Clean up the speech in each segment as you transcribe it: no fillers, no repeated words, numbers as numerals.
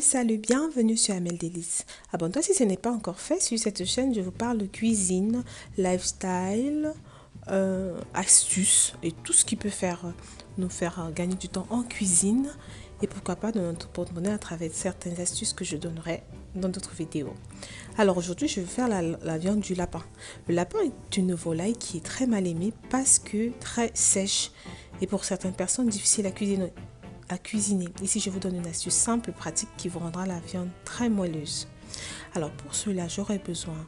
Salut, bienvenue sur Amel Délices. Abonne-toi si ce n'est pas encore fait. Sur cette chaîne, je vous parle de cuisine, lifestyle, astuces et tout ce qui peut nous faire gagner du temps en cuisine et pourquoi pas de notre porte-monnaie à travers certaines astuces que je donnerai dans d'autres vidéos. Alors aujourd'hui, je vais faire la viande du lapin. Le lapin est une volaille qui est très mal aimée parce que très sèche et pour certaines personnes difficile à cuisiner. Ici, je vous donne une astuce simple, pratique qui vous rendra la viande très moelleuse. Alors pour cela, j'aurai besoin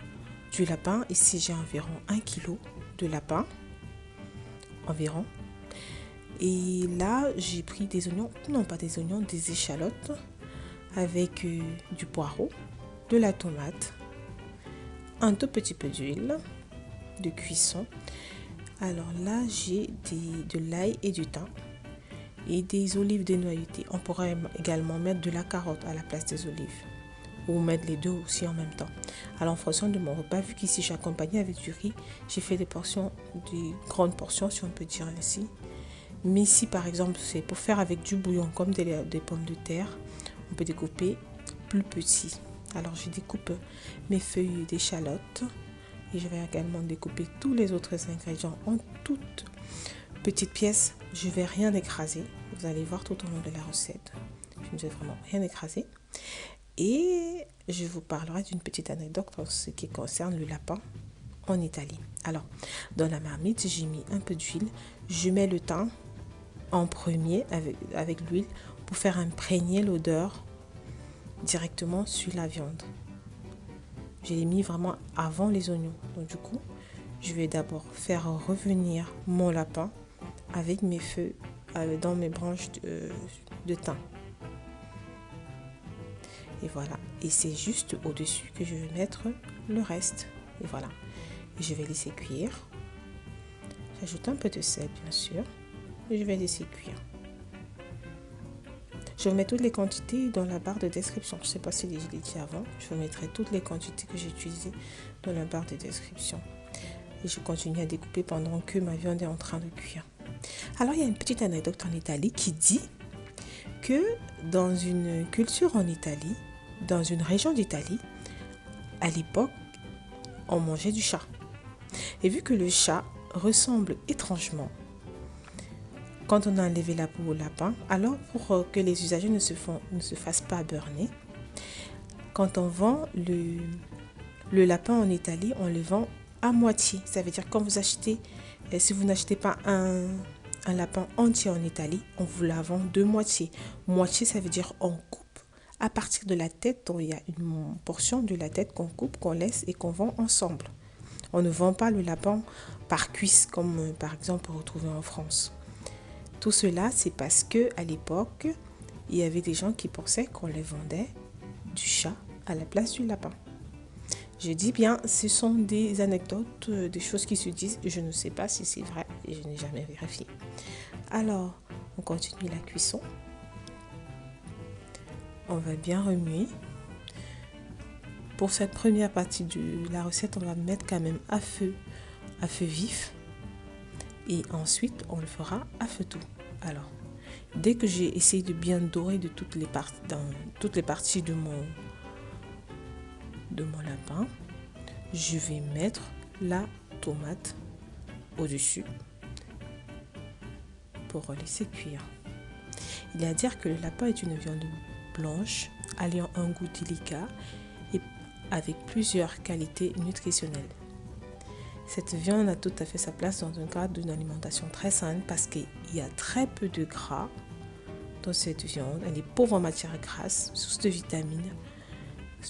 du lapin. Ici, j'ai environ 1 kg de lapin. Environ. Et là, j'ai pris des oignons, non pas des oignons, des échalotes avec du poireau, de la tomate, un tout petit peu d'huile de cuisson. Alors là, j'ai de l'ail et du thym et des olives dénoyautées. On pourrait également mettre de la carotte à la place des olives ou mettre les deux aussi en même temps. Alors en fonction de mon repas, vu qu'ici j'ai accompagné avec du riz, j'ai fait des grandes portions si on peut dire ainsi. Mais si par exemple c'est pour faire avec du bouillon comme des pommes de terre, on peut découper plus petit. Alors je découpe mes feuilles d'échalotes et je vais également découper tous les autres ingrédients en toutes petites pièces. Je ne vais rien écraser. Vous allez voir tout au long de la recette. Je ne vais vraiment rien écraser. Et je vous parlerai d'une petite anecdote en ce qui concerne le lapin en Italie. Alors, dans la marmite, j'ai mis un peu d'huile. Je mets le thym en premier avec l'huile pour faire imprégner l'odeur directement sur la viande. Je l'ai mis vraiment avant les oignons. Donc du coup, je vais d'abord faire revenir mon lapin avec mes feux dans mes branches de thym. Et voilà. Et c'est juste au-dessus que je vais mettre le reste. Et voilà. Et je vais laisser cuire. J'ajoute un peu de sel, bien sûr. Et je vais laisser cuire. Je vous mets toutes les quantités dans la barre de description. Je ne sais pas si je l'ai dit avant. Je vous mettrai toutes les quantités que j'ai utilisées dans la barre de description. Et je continue à découper pendant que ma viande est en train de cuire. Alors, il y a une petite anecdote en Italie qui dit que dans une culture en Italie, dans une région d'Italie, à l'époque, on mangeait du chat. Et vu que le chat ressemble étrangement quand on a enlevé la peau au lapin, alors pour que les usagers ne se fassent pas burner, quand on vend le lapin en Italie, on le vend à moitié. Ça veut dire quand vous achetez, si vous n'achetez pas un lapin entier en Italie, on vous la vend de moitié. Moitié, ça veut dire on coupe. À partir de la tête, il y a une portion de la tête qu'on coupe, qu'on laisse et qu'on vend ensemble. On ne vend pas le lapin par cuisse comme par exemple on retrouve en France. Tout cela, c'est parce que à l'époque, il y avait des gens qui pensaient qu'on les vendait du chat à la place du lapin. Je dis bien, ce sont des anecdotes, des choses qui se disent. Je ne sais pas si c'est vrai et je n'ai jamais vérifié. Alors, on continue la cuisson. On va bien remuer. Pour cette première partie de la recette, on va mettre quand même à feu vif. Et ensuite, on le fera à feu doux. Alors, dès que j'ai essayé de bien dorer dans toutes les parties de mon lapin, je vais mettre la tomate au-dessus pour laisser cuire. Il est à dire que le lapin est une viande blanche, alliant un goût délicat et avec plusieurs qualités nutritionnelles. Cette viande a tout à fait sa place dans un cadre d'une alimentation très saine parce qu'il y a très peu de gras dans cette viande. Elle est pauvre en matières grasses, source de vitamines,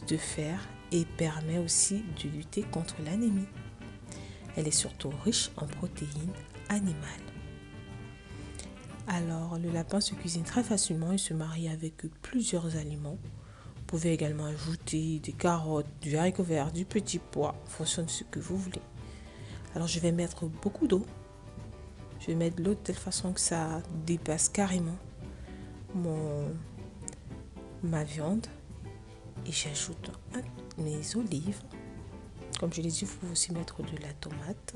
de fer et permet aussi de lutter contre l'anémie. Elle est surtout riche en protéines animales. Alors, le lapin se cuisine très facilement et se marie avec plusieurs aliments. Vous pouvez également ajouter des carottes, du haricot vert, du petit pois, en fonction de ce que vous voulez. Alors, je vais mettre beaucoup d'eau. Je vais mettre de l'eau de telle façon que ça dépasse carrément ma viande. Et j'ajoute mes olives. Comme je l'ai dit, vous pouvez aussi mettre de la tomate,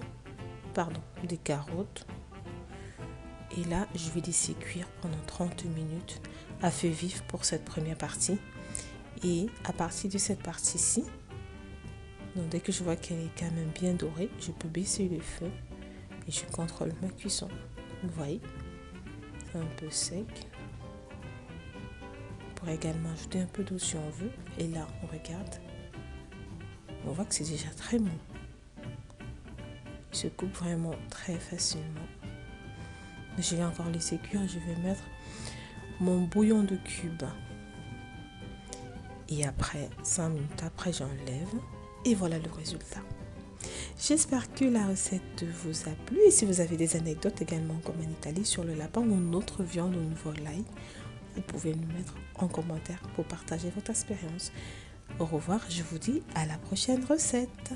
des carottes. Et là, je vais laisser cuire pendant 30 minutes à feu vif pour cette première partie. Et à partir de cette partie-ci, donc dès que je vois qu'elle est quand même bien dorée, je peux baisser le feu et je contrôle ma cuisson. Vous voyez, c'est un peu sec. On pourrait également ajouter un peu d'eau si on veut. Et là, on regarde. On voit que c'est déjà très bon. Il se coupe vraiment très facilement. Je vais encore laisser cuire. Je vais mettre mon bouillon de cubes. Et après, 5 minutes après, j'enlève. Et voilà le résultat. J'espère que la recette vous a plu. Et si vous avez des anecdotes également comme en Italie sur le lapin ou une autre viande au nouveau volaille, vous pouvez nous mettre en commentaire pour partager votre expérience. Au revoir, je vous dis à la prochaine recette.